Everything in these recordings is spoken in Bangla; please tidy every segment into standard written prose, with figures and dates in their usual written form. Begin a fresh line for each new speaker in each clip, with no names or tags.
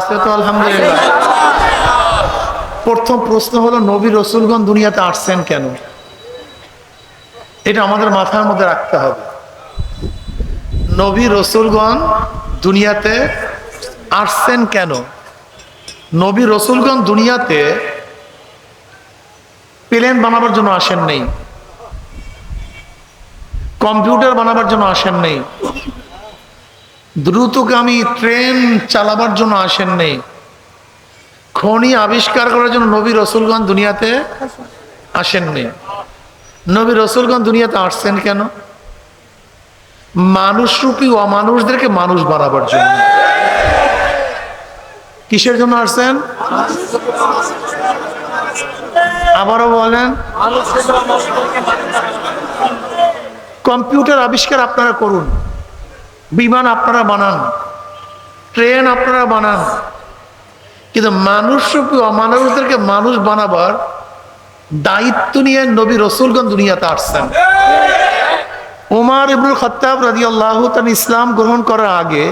আছে তো আলহামদুলিল্লাহ। প্রথম প্রশ্ন হলো, নবী রসুলগণ দুনিয়াতে আসছেন কেন? এটা আমাদের মাথার মধ্যে রাখতে হবে। নবী রসুলগণ দুনিয়াতে আসছেন কেন? নবী রসুলগণ দুনিয়াতে প্লেন বানাবার জন্য আসেন নাই, কম্পিউটার বানাবার জন্য আসেন নাই, দ্রুতগামী ট্রেন চালাবার জন্য আসেন নাই, খনি আবিষ্কার করার জন্য নবী রসুলগণ দুনিয়াতে আসেননি। নবী রসুলগণ দুনিয়াতে আসছেন কেন? মানুষরূপী অমানুষদেরকে মানুষ বানাবার জন্য। কিসের জন্য আসছেন? আবারও বলেন। কম্পিউটার আবিষ্কার আপনারা করুন, বিমান আপনারা বানান, ট্রেন আপনারা বানান, কিন্তু মানুষরূপী অমানুষদেরকে মানুষ বানাবার দায়িত্ব নিয়ে নবী রসুলগণ দুনিয়াতে আসছেন। ওমর ইবনুল খাত্তাব রাদিয়াল্লাহু তাআলা ইসলাম গ্রহণ করার আগে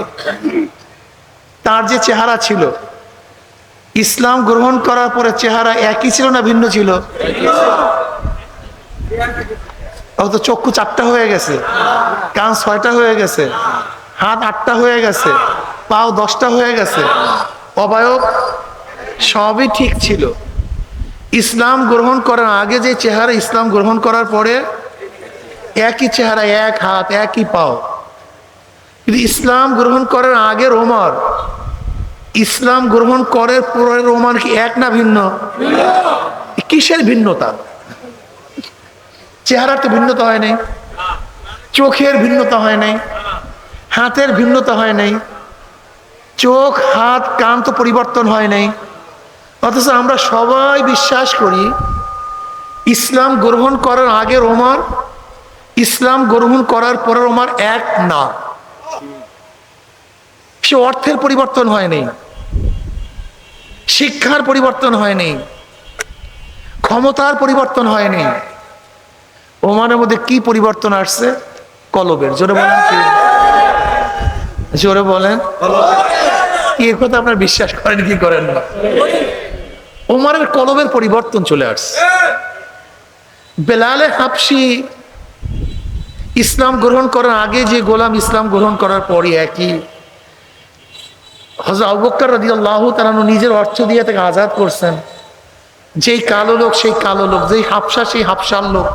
তার যে চেহারা ছিল, ইসলাম গ্রহণ করার পরে চেহারা একই ছিল না ভিন্ন ছিল? তো চক্ষু 4টা হয়ে গেছে, কান 6টা হয়ে গেছে, হাত 8টা হয়ে গেছে, পাও 10টা হয়ে গেছে, অবয়ব সবই ঠিক ছিল। ইসলাম গ্রহণ করার আগে যে চেহারা, ইসলাম গ্রহণ করার পরে একই চেহারা, এক হাত, একই পাও। কিন্তু ইসলাম গ্রহণ করার আগের ওমর, ইসলাম গ্রহণ করার পরের ওমর কি এক না ভিন্ন? কিসের ভিন্নতা? চেহারার তো ভিন্নতা হয় নাই, চোখের ভিন্নতা হয় নাই, হাতের ভিন্নতা হয় নাই, চোখ হাত কান তো পরিবর্তন হয় নাই। অথচ আমরা সবাই বিশ্বাস করি ইসলাম গ্রহণ করার আগের ওমর, ইসলাম গ্রহণ করার পরের ওমর এক না। সে অর্থের পরিবর্তন হয়নি, শিক্ষার পরিবর্তন হয়নি, ক্ষমতার পরিবর্তন হয়নি। ওমরের মধ্যে কি পরিবর্তন আসছে? কলবের। জোরে বলেন, কি জোরে বলেন? এই কথা আপনারা বিশ্বাস করেন কি করেন না? ওমরের কলবের পরিবর্তন চলে আসছে। বেলালে হাবশি ইসলাম গ্রহণ করার আগে যে গোলাম, ইসলাম গ্রহণ করার পরই একই। হযরত আবু বকর রাদিয়াল্লাহু তাআলা নিজের অর্থ দিয়ে তাকে আজাদ করছেন। যেই কালো লোক সেই কালো লোক, যেই হাবশা সেই হাবশার লোক।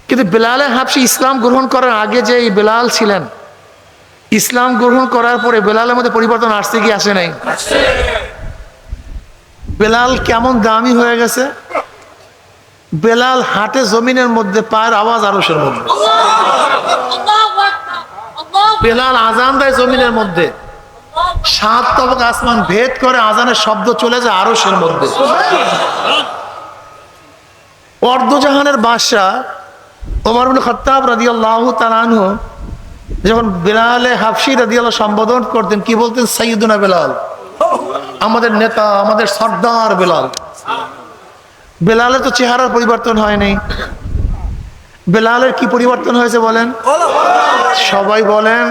কিন্তু বেলালে হাবশি ইসলাম গ্রহণ করার আগে যে বেলাল ছিলেন, ইসলাম গ্রহণ করার পরে বেলালের মধ্যে পরিবর্তন আসছে কি আসে নাই? বেলাল কেমন দামি হয়ে গেছে! বেলাল হাটে জমিনের মধ্যে, পায়ের আওয়াজ আরশের মধ্যে। বেলাল আজান দেয় জমিনের মধ্যে, 7 তবক আসমান ভেদ করে আজানের শব্দ চলে যায় আরশের মধ্যে। অর্ধজাহানের বাদশা ওমর ইবনে খাত্তাব রাদিয়াল্লাহু তাআলা আনহু যখন বেলালে হাবশি রাদিয়াল্লাহু সম্বোধন করতেন, কি বলতেন? সাইয়্যিদুনা বেলাল, আমাদের নেতা, আমাদের সর্দার বেলাল। বেলালের তো চেহারার পরিবর্তন হয় নাই। বেলালের কি পরিবর্তন হয়েছে বলেন? সবাই বলেন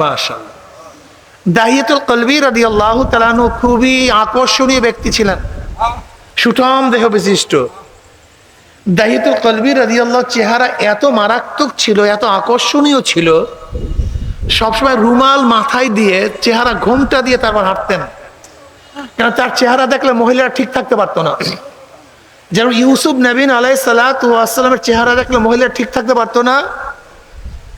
মাশাআল্লাহ। দাহিয়াতুল কলবি রাদিয়াল্লাহু তাআলা আনহু খুবই আকর্ষণীয় ব্যক্তি ছিলেন, সুঠাম দেহ বিশিষ্ট। দাহিয়াতুল কলবি রাদিয়াল্লাহু চেহারা এত মারাত্মক ছিল, এত আকর্ষণীয় ছিল, সবসময় রুমাল মাথায় দিয়ে, চেহারা ঘোমটা দিয়ে তারপর হাঁটতেন। কেন? তার চেহারা দেখলে মহিলারা ঠিক থাকতে পারতো না। যেমন ইউসুফ নবী আলাইহিস সালাতু ওয়াস সালামের চেহারা দেখলে মহিলারা ঠিক থাকতে পারতো না,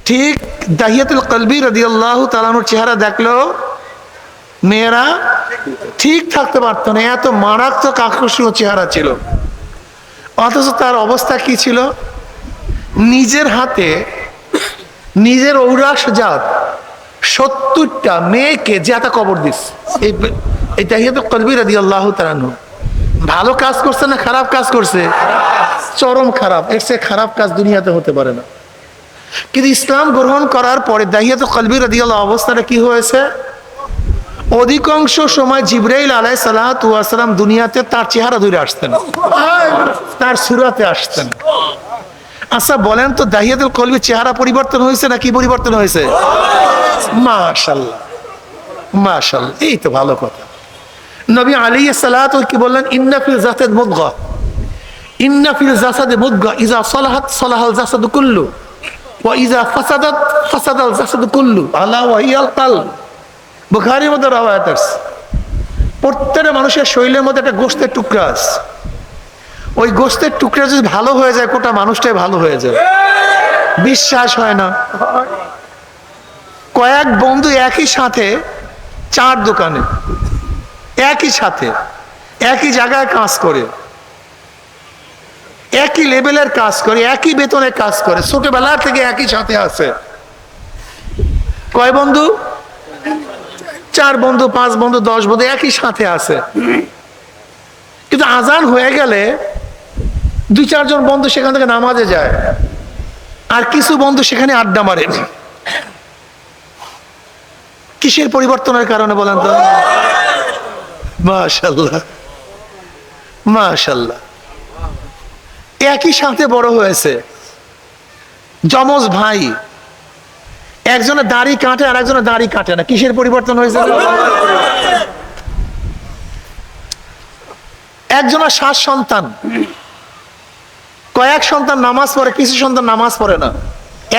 ঠিক দাহিয়াতুল কলবি রাদিয়াল্লাহু তাআলা আনহুর চেহারা দেখলেও মেয়েরা ঠিক থাকতে পারতো না, এত মারাত্মক আকর্ষণীয় চেহারা ছিল। অথচ তার অবস্থা কি ছিল? নিজের হাতে নিজের ঔরাস জাত 70টা মেয়েকে জাতা কবর দিস। এই দাহিয়াতুল কলবি রাদিয়াল্লাহু তাআলা আনহু ভালো কাজ করছে না খারাপ কাজ করছে? চরম খারাপ। এর চেয়ে খারাপ কাজ দুনিয়াতে হতে পারে না। কিন্তু ইসলাম গ্রহণ করার পরে দাহিয়াতুল কলবি রাদিয়াল্লাহু অবস্থাটা কি হয়েছে? অধিকাংশ সময় জিবরাইল আলাইহিস সালাতু ওয়াস সালাম দুনিয়াতে তার চেহারা ধরে আসতেন, তার সুরাতে আসতেন। আচ্ছা বলেন তো, দাহিয়াতুল কলবির চেহারা পরিবর্তন হয়েছে না কি পরিবর্তন হয়েছে? মাশাআল্লাহ মাশাআল্লাহ, এই তো ভালো কথা। নবী আলাইহিস সালাতু কি বললেন? ইন্না ফিল জাসাদ মুদগা, ইন্না ফিল জাসাদি মুদগা ইযা সালাহাত সালাহাল জাসাদু কুল্লু ওয়া ইযা ফাসাদাত ফাসাদাল জাসাদু কুল্লু আলা ওয়া হিয়াল কলব। বুখারীর মধ্যে রওয়ায়াত আছে, প্রত্যেকটা মানুষের শরীরের মধ্যে একটা গোশতের টুকরা আছে। ওই গোশতের টুকরা যদি ভালো হয়ে যায়, গোটা মানুষটাই ভালো হয়ে যায়। বিশ্বাস হয় না? কয়েক বন্ধু একই সাথে চার দোকানে, একই সাথে একই জায়গায় কাজ করে, একই লেভেলের কাজ করে, একই বেতনে কাজ করে, ছোটবেলা থেকে একই সাথে আছে। কয় বন্ধু? চার বন্ধু, পাঁচ বন্ধু, 10 বন্ধু একই সাথে আছে। কিন্তু আজান হয়ে গেলে 2-4 জন বন্ধু সেখান থেকে নামাজে যায়, আর কিছু বন্ধু সেখানে আড্ডা মারে। কিসের পরিবর্তনের কারণে বলেন তো? মাশাআল্লাহ, মাশাআল্লাহ। একই সাথে বড় হয়েছে, যমজ ভাই, একজনের দাড়ি কাটে আর একজনের দাড়ি কাটে না। কিসের পরিবর্তন হয়েছে? একজনের 7 সন্তান, কয়েক সন্তান নামাজ পড়ে, কিছু সন্তান নামাজ পড়ে না।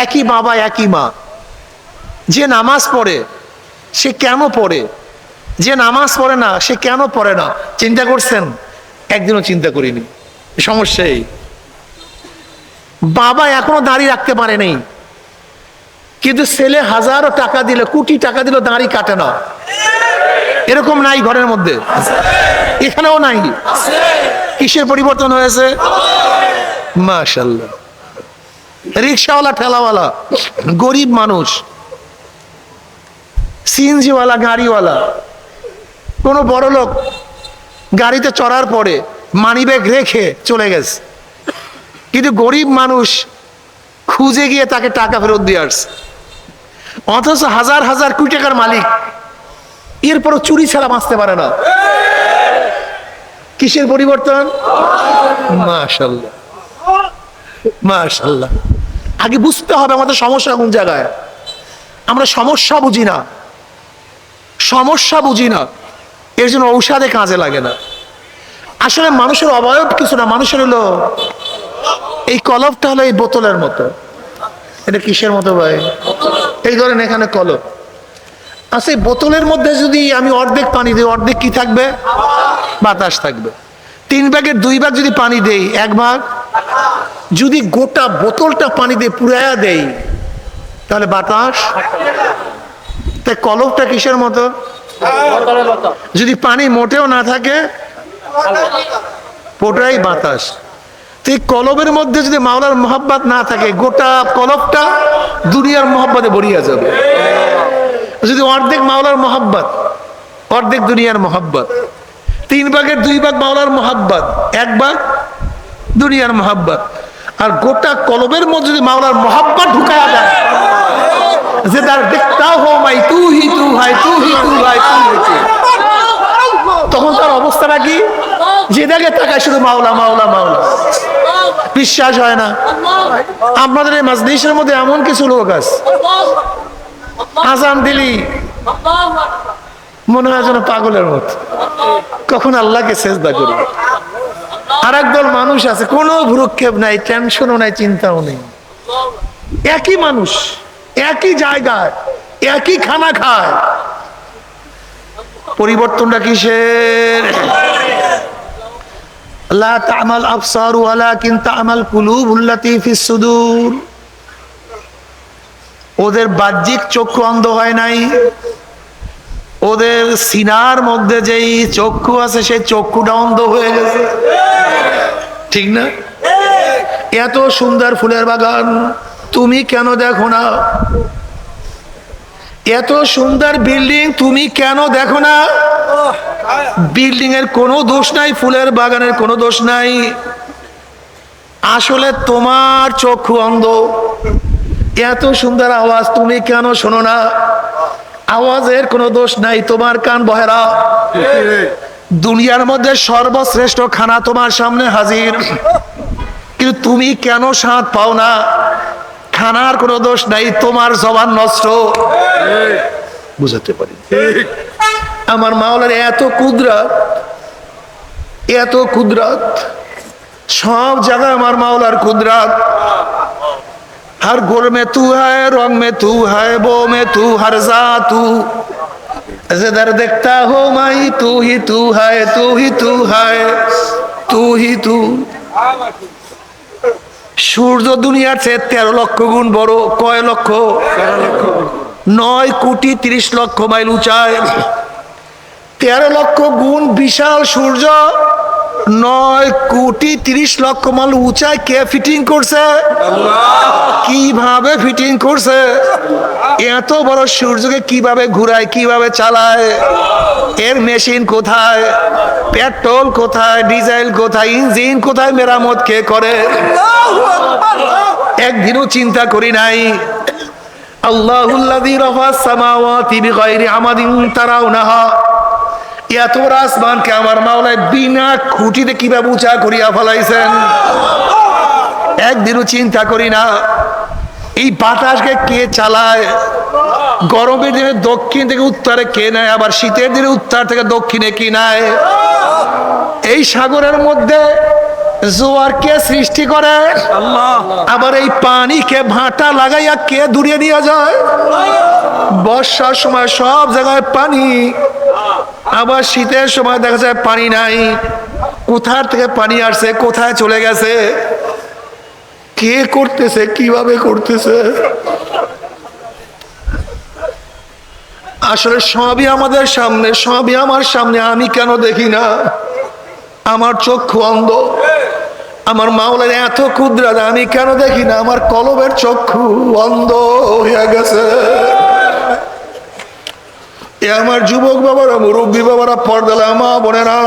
একই বাবা একই মা। যে নামাজ পড়ে সে কেন পড়ে, যে নামাজ পড়ে না সে কেন পড়ে না? চিন্তা করছেন? একদিনও চিন্তা করিনি। সমস্যা এই, বাবা এখনো দাড়ি রাখতে পারে নাই, কিন্তু ছেলে হাজারো টাকা দিলে, কোটি টাকা দিলে দাড়ি কাটে না। এরকম নাই ঘরের মধ্যে? এখানেও নাই। কিসের পরিবর্তন হয়েছে? মাশাআল্লাহ। রিকশাওয়ালা, ঠেলাওয়ালা, গরিব মানুষ, সিএনজিওয়ালা, গাড়িওয়ালা, কোনো বড় লোক গাড়িতে চড়ার পরে মানিব্যাগ রেখে চলে গেছে, কিন্তু গরিব মানুষ খুঁজে গিয়ে তাকে টাকা ফেরত দিয়ে আসছে। অথচ হাজার হাজার কোটি টাকার মালিক, এরপরও চুরি ছাড়া বাঁচতে পারে না। কিসের পরিবর্তন? মাশাআল্লাহ, মাশাআল্লাহ। আগে বুঝতে হবে আমাদের সমস্যা কোন জায়গায়। আমরা সমস্যা বুঝি না, সমস্যা বুঝি না, এর জন্য ঔষধে কাজে লাগে না। আসলে মানুষের অবয়ব কিছু না, মানুষের হলো এই কলবটা হলো এই বোতলের মতো। এটা কিসের মতো ভাই? এই ধরেন এখানে কলব আছে, বোতলের মধ্যে যদি আমি অর্ধেক পানি দিই, অর্ধেক কি থাকবে? বাতাস থাকবে। 3 ভাগের 2 ভাগ যদি পানি দেই, 1 ভাগ। যদি গোটা বোতলটা পানি দিয়ে পুরাইয়া দেই, তাহলে বাতাস। তাই কলবটা কিসের মতো? যদি পানি মোটেও না থাকে, পুরাই বাতাস। এই কলবের মধ্যে যদি মাওলার মোহাব্বত না থাকে, গোটা কলবটা দুনিয়ার মোহাব্বতে ভরিয়া যাবে। যদি অর্ধেক মাওলার মোহাব্বত, অর্ধেক দুনিয়ার মোহাব্বত, 3 ভাগের 2 ভাগ মাওলার মোহাব্বত, 1 ভাগ দুনিয়ার মোহাব্বত, আর গোটা কলবের মধ্যে যদি মাওলার মোহাব্বত ঢুকায়া যায়, যে তার দেখতা হো মাই তু হি তু হাই, তু হি তু হাই, তু হি তু, তখন তার অবস্থাটা কি? যেদিকে তাকায় শুধু মাওলা মাওলা মাওলা। বিশ্বাস হয় না? আপনাদের এই মাজলিসের মধ্যে এমন কিছু লোক আছে, আজান দিলি মনে হয় যেন পাগলের মতো, কখন আল্লাহকে সেজদা করি। আর একদল মানুষ আছে, কোনো ভ্রুক্ষেপ নাই, টেনশনও নাই, চিন্তাও নেই। একই মানুষ, একই জায়গায়, একই খানা খায়। পরিবর্তনটা কিসের? লা তা'মাল আবসার ওয়ালাকিন তা'মাল কুলুবুল্লাতী ফিস সুদূর। ওদের বাহ্যিক চক্ষু অন্ধ হয় নাই, ওদের সিনার মধ্যে যেই চক্ষু আছে সেই চক্ষুটা অন্ধ হয়ে গেছে। ঠিক না? এত সুন্দর ফুলের বাগান তুমি কেন দেখো না? এত সুন্দর বিল্ডিং তুমি কেন দেখো না? বিল্ডিং এর কোনো দোষ নাই, ফুলের বাগানের কোনো দোষ নাই, আসলে তোমার চক্ষু অন্ধ। এত সুন্দর আওয়াজ তুমি কেন শোনো না? আওয়াজের কোনো দোষ নাই, তোমার কান বহেরা। দুনিয়ার মধ্যে সর্বশ্রেষ্ঠ খানা তোমার সামনে হাজির, কিন্তু তুমি কেন স্বাদ পাও না? খানার কোনো দোষ নাই, তোমার জবান নষ্ট। বুঝাতে পারি। আমার মাওলার এত কুদরত, এত কুদরত, সব জায়গায় আমার মাওলার কুদরত। हर गुर में तू है, रंग में तू है, बो में तू, हर जा तू, जिधर देखता हो माई तू ही तू है, तू ही तू है, तू ही तू। সূর্য দুনিয়ার চেয়ে 13 লক্ষ গুণ বড়। কয় লক্ষ? 9 কোটি 30 লক্ষ মাইল উঁচায়। 13 লক্ষ গুণ বিশাল সূর্য 9 কোটি 30 লক্ষ মাইল উঁচায় কে ফিটিং করছে? কিভাবে ফিটিং করছে? এত বড় সূর্যকে কিভাবে ঘুরায়, কিভাবে চালায়? এর মেশিন কোথায়? পেট্রোল কোথায়? ডিজেল কোথায়? ইঞ্জিন কোথায়? মেরামত কে করে? একদিনও চিন্তা করি নাই। আল্লাহুল্লাযী রাফা'আস সামাওয়াতি বিগাইরি আমাদিন তারাউনাহা, এত আসমানকে আমার মাওলায় বিনা খুঁটিতে কিভাবে উঁচা করিয়া ফেলাইছেন, একদিনও চিন্তা করি না। এই বাতাসকে কে চালায়? গরমের দিনে দক্ষিণ থেকে উত্তরে কে নেয়, আবার শীতের দিনে উত্তর থেকে দক্ষিণে কি নেয়? এই সাগরের মধ্যে জোয়ার কে সৃষ্টি করে? আল্লাহ। আবার এই পানিকে ভাটা লাগাইয়া কে দূরে নিয়ে যায়? বর্ষার সময় সব জায়গায় পানি, আবার শীতের সময় দেখা যায় পানি নাই। কোথা থেকে পানি আসছে, কোথায় চলে গেছে, কে করতেছে, কিভাবে করতেছে? আসলে সবই আমাদের সামনে, সবই আমার সামনে, আমি কেন দেখি না? আমার চক্ষু অন্ধ। আমার মাওলার এত কুদরত, আমি কেন দেখি না? আমার কলবের চক্ষু অন্ধ হয়ে গেছে। এ আমার যুবক বাবারা, মুরব্বী বাবারা, পর্দালা মা বোনেরা,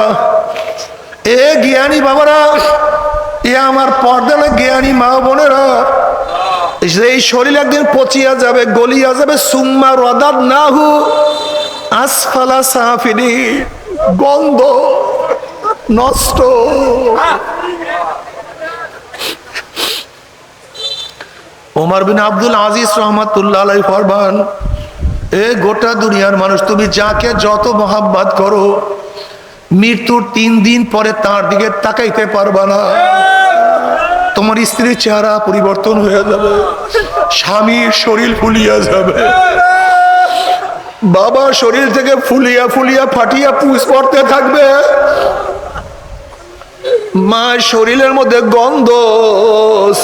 এ জ্ঞানী বাবারা, এ আমার পর্দালা জ্ঞানী মা বোনেরা, এই শরীর একদিন পচিয়া যাবে, গলিয়া যাবে। সুম্মা রাদাদনাহু আসফালা সাফিলিন, গন্ধ, নষ্ট। ওমর বিন আব্দুল আজিজ রহমাতুল্লাহ আলাইহি ফরমান, এ গোটা দুনিয়ার মানুষ, তুমি যাকে যত মহাব্বত করো, মৃত্যুর 3 দিন পরে তার দিকে তাকাইতে পারবা না। তোমার স্ত্রীর চেহারা পরিবর্তন হয়ে যাবে, স্বামীর শরীর ফুলিয়া যাবে, বাবা শরীর থেকে ফুলিয়া ফুলিয়া ফাটিয়া পুষ পড়তে থাকবে, মা শরীরের মধ্যে গন্ধ।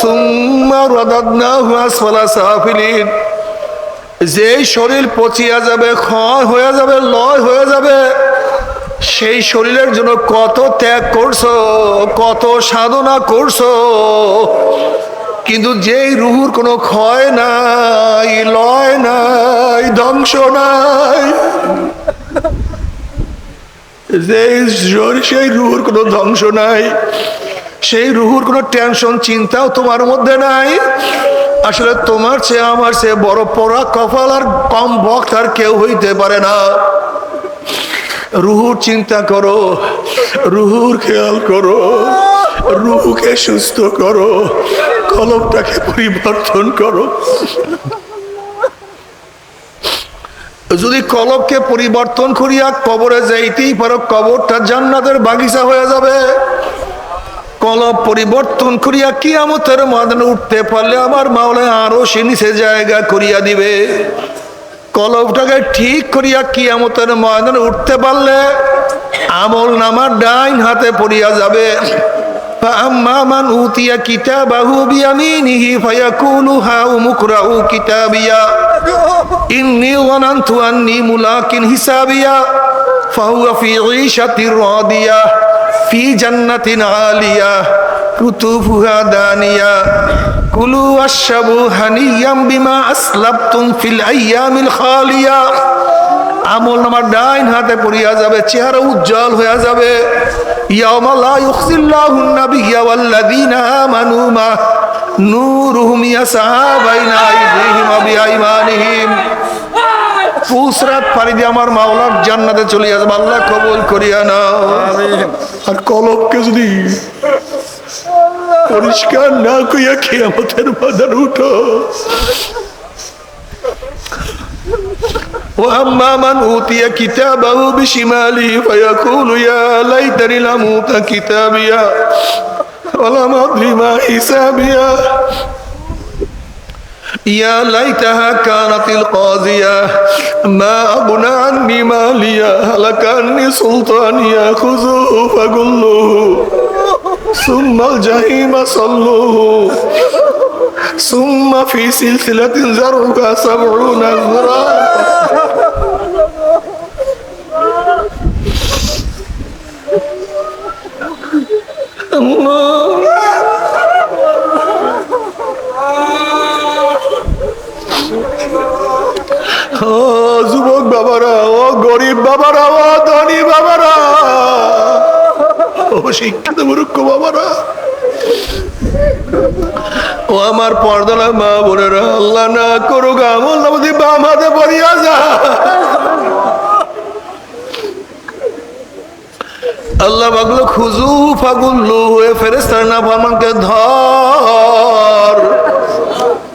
সুম্মা রাদাদনাহু আসফালা সাফিলিন, যেই শরীর পচিয়া যাবে, ক্ষয় হয়ে যাবে, লয় হয়ে যাবে, সেই শরীরের জন্য কত ত্যাগ করছো, কত সাধনা করছো, কিন্তু যেই রুহুর কোনো ক্ষয় নাই, লয় নাই, ধ্বংস নাই, সেই রুহুর কোনো ধ্বংস নাই, সেই রুহুর কোনো টেনশন চিন্তাও তোমার মধ্যে নাই। আসলে তোমার চেয়ে আমার চেয়ে বড় পড়া কপাল আর কম ভক্ত আর কেউ হইতে পারে না। রুহুর চিন্তা করো, রুহুর খেয়াল করো, রুহুকে সুস্থ করো, কলবটাকে পরিবর্তন করো। যদি কলবকে পরিবর্তন করিয়া কবরে যাইতেই পারো, কবরটা জান্নাতের বাগিচা হয়ে যাবে। কলব পরিবর্তন করিয়া কিয়ামতের ময়দানে উঠতে পারলে আমার মাওলা আরো সে নিচে জায়গা করিয়া দিবে। কলবটাকে ঠিক করিয়া কিয়ামতের ময়দানে উঠতে পারলে আমল নামার ডাইন হাতে পড়িয়া যাবে। فأما من أوتي كتابه بيمينه فيقول هاؤم اقرءوا كتابيا إني ظننت أني ملاق حسابيا فهو في عيشة راضية في جنة عالية قطوفها دانية كلوا واشربوا هنيئا بما أسلفتم في الأيام الخالية। আমল নামার ডাইন হাতে পড়িয়া যাবে, চেহারা উজ্জ্বল হয়ে যাবে। ইয়াউমা লা ইউখজিল্লাহুন নাবিয়্যা ওয়াল্লাযীনা আমানু মা নূরুহুম ইয়াসআ বাইনা আইদিহিম ওয়া বিআইমানিহিম। ফুসরাত পাড়ি দিয়ে আমার মাওলার জান্নাতে চলে যাবে। আল্লাহ কবুল করিয়া নাও। আমিন। আর কলবকে যদি পরিষ্কার না করিয়া কিয়ামতের ময়দানে উঠো,
وأما من أوتي كتابه بشماله فيقول يا ليتني لم أوت كتابيا ولم أدر ما حسابيا يا ليتها كانت القاضية ما أغنى عني ماليا هلك عني سلطانيا خذوه فغلوه ثم الجحيم صلوه ثم في سلسلة ذرعها 70 ذراعا الله ও যুবক বাবারা, ও গরিব বাবারা, ও ধনী বাবারা, ও শিক্ষিত মূর্খ বাবারা, ও আমার পর্দালা মা বোনেরা, আল্লাহ না করুক আমল নামে বাম হাতে পড়িয়া যা। আল্লাহ বাগলো খুজু ফাগুল্লু হয়ে ফেরেস্তার নাফরমানকে ধর,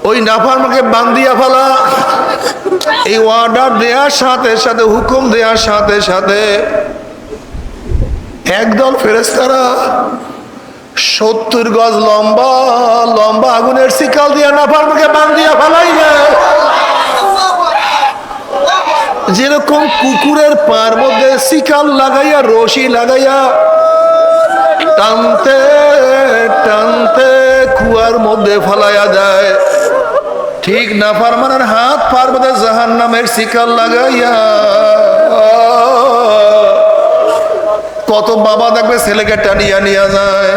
ওই নাফরমানকে বান্দিয়া ফেলা। এই অর্ডার দেওয়ার সাথে সাথে, হুকুম দেওয়ার সাথে সাথে একদল ফেরেশতারা 70 গজ লম্বা লম্বা আগুনের শিকাল দিয়া নাফরমানকে বান্দিয়া ফেলাইবে। যেরকম কুকুরের পার মধ্যে শিকাল লাগাইয়া রশি লাগাইয়া টানতে টানতে কুয়ার মধ্যে ফেলাইয়া যায়, ঠিক নাফরমানের হাত পার মধ্যে জাহান্নামের শিকাল লাগাইয়া। কত বাবা দেখবে ছেলেকে টানিয়া নিয়ে যায়,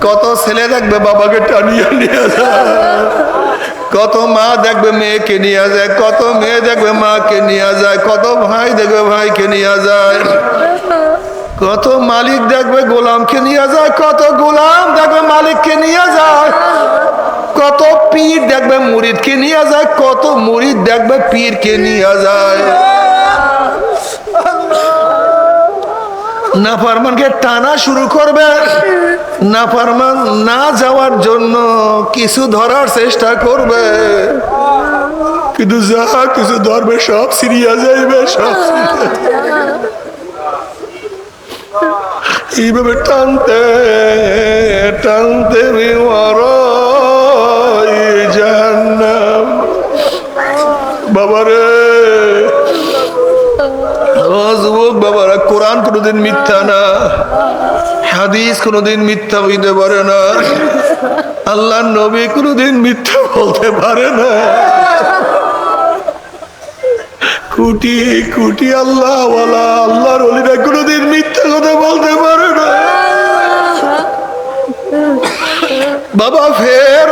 কত ছেলে দেখবে বাবাকে টানিয়া নিয়ে যায়, কত মা দেখবে মেয়েকে নিয়ে যায়, কত মেয়ে দেখবে মাকে নিয়ে যায়, কত ভাই দেখবে ভাইকে নিয়ে যায়, কত মালিক দেখবে গোলামকে নিয়ে যায়, কত গোলাম দেখবে মালিককে নিয়ে যায়, কত পীর দেখবে মুরিদকে নিয়ে যায়, কত মুরিদ দেখবে পীরকে নিয়ে যায়। নাফরমানকে টানা শুরু করবে, নাফরমান না যাওয়ার জন্য কিছু ধরার চেষ্টা করবে, কিন্তু যা কিছু ধরবে সব সিরিয়া যাইবে, সব এইভাবে টানতে টানতে জাহান্নাম। বাবারে, ও যুবক বাবারা, কোরআন কোনোদিন মিথ্যা না, হাদিস কোনোদিন মিথ্যা হইতে পারে না, আল্লাহ নবী কোনোদিন মিথ্যা বলতে পারে না। কোটি কোটি আল্লাহ ওয়ালা আল্লাহর ওলিরা কোনোদিন মিথ্যা কথা বলতে পারে না। বাবা ফের